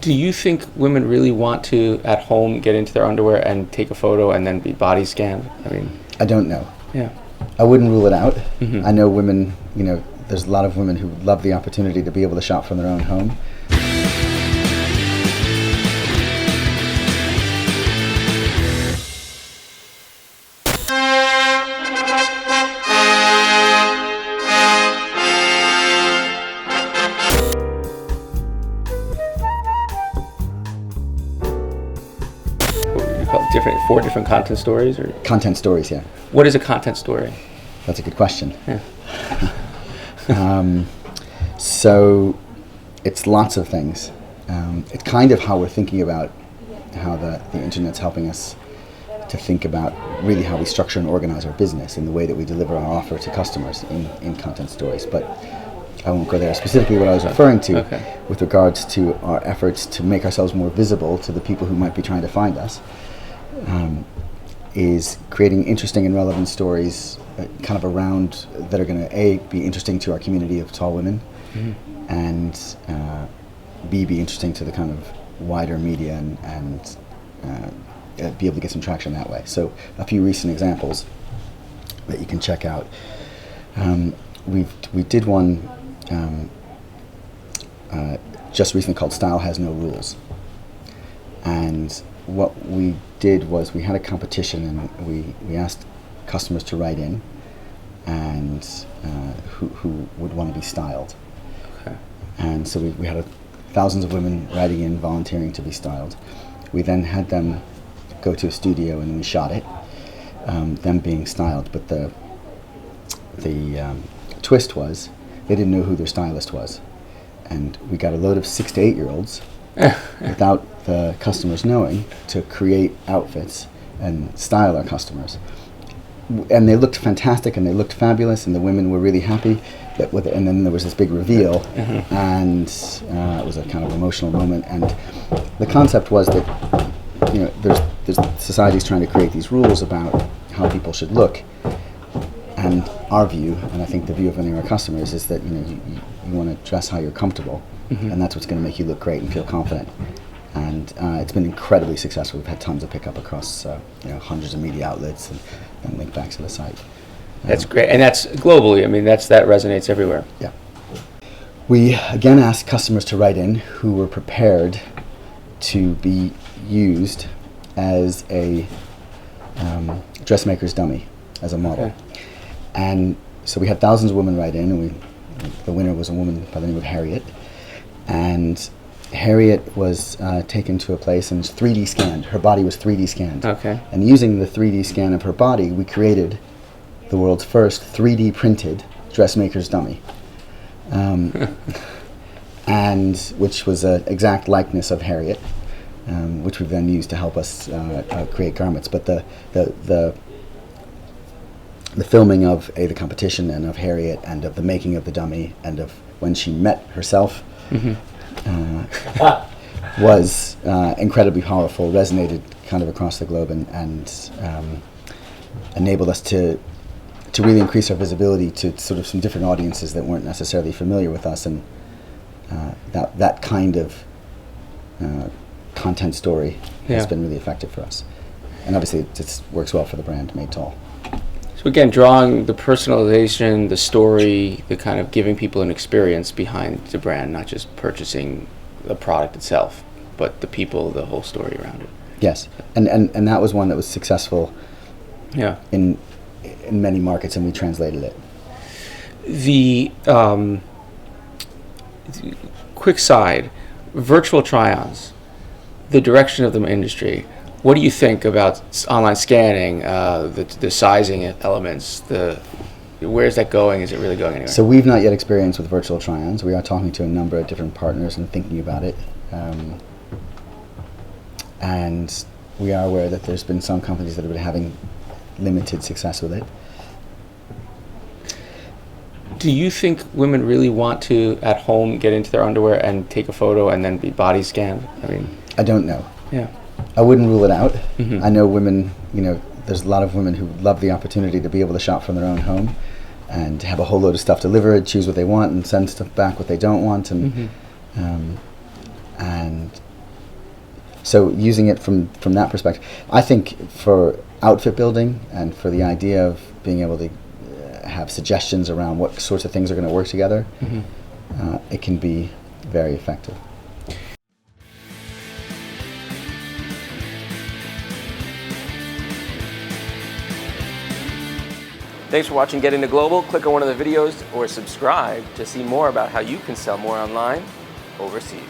Do you think women really want to, at home, get into their underwear and take a photo and then be body scanned? I mean, I don't know. yeah. I wouldn't rule it out. Mhm. I know women, there's a lot of women who love the opportunity to be able to shop from their own home. What would you call it? Four different content stories? Or Content stories, yeah. what is a content story? That's a good question. Yeah. So it's lots of things. It's kind of how we're thinking about how the internet's helping us to think about really how we structure and organize our business in the way that we deliver our offer to customers in content stories. But I won't go there. Specifically what I was referring to with regards to our efforts to make ourselves more visible to the people who might be trying to find us is creating interesting and relevant stories kind of around that are going to be interesting to our community of tall women, and be interesting to the kind of wider media and be able to get some traction that way. So a few recent examples that you can check out. We did one just recently called Style Has No Rules, and what we did was we had a competition, and we asked customers to write in and who would want to be styled. Okay. And so we had thousands of women writing in, volunteering to be styled. We then had them go to a studio and we shot it, them being styled. But the twist was they didn't know who their stylist was. And we got a load of 6 to 8 year olds without the customers knowing to create outfits and style our customers. And they looked fantastic and they looked fabulous and the women were really happy. And then there was this big reveal, and it was a kind of emotional moment. And the concept was that there's society's trying to create these rules about how people should look, and our view, and I think the view of many of our customers, is that you want to dress how you're comfortable, and that's what's going to make you look great and feel confident. And it's been incredibly successful. We've had tons of pickup across hundreds of media outlets and link backs to the site. That's great, and that's globally. I mean, that resonates everywhere. Yeah. We again asked customers to write in who were prepared to be used as a dressmaker's dummy, as a model. Okay. And so we had thousands of women write in, and the winner was a woman by the name of Harriet. And Harriet was taken to a place and 3D scanned. Her body was 3D scanned. Okay. And using the 3D scan of her body, we created the world's first 3D printed dressmaker's dummy, and which was an exact likeness of Harriet, which we've then used to help us create garments. But the filming of the competition and of Harriet and of the making of the dummy and of when she met herself was incredibly powerful, resonated kind of across the globe, and enabled us to really increase our visibility to sort of some different audiences that weren't necessarily familiar with us, and that kind of content story has been really effective for us. And obviously it works well for the brand Made Tall. So again, drawing the personalization, the story, the kind of giving people an experience behind the brand, not just purchasing the product itself, but the people, the whole story around it. Yes, and that was one that was successful in many markets, and we translated it. The quick side, virtual try-ons, the direction of the industry. What do you think about online scanning, the sizing elements? Where's that going? Is it really going anywhere? So we've not yet experienced with virtual try-ons. We are talking to a number of different partners and thinking about it. And we are aware that there's been some companies that have been having limited success with it. Do you think women really want to, at home, get into their underwear and take a photo and then be body scanned? I mean, I don't know. Yeah. I wouldn't rule it out. I know women, there's a lot of women who love the opportunity to be able to shop from their own home and have a whole load of stuff delivered, choose what they want and send stuff back what they don't want. And So using it from that perspective, I think for outfit building and for the idea of being able to have suggestions around what sorts of things are going to work together, it can be very effective. Thanks for watching Getting to Global. Click on one of the videos or subscribe to see more about how you can sell more online overseas.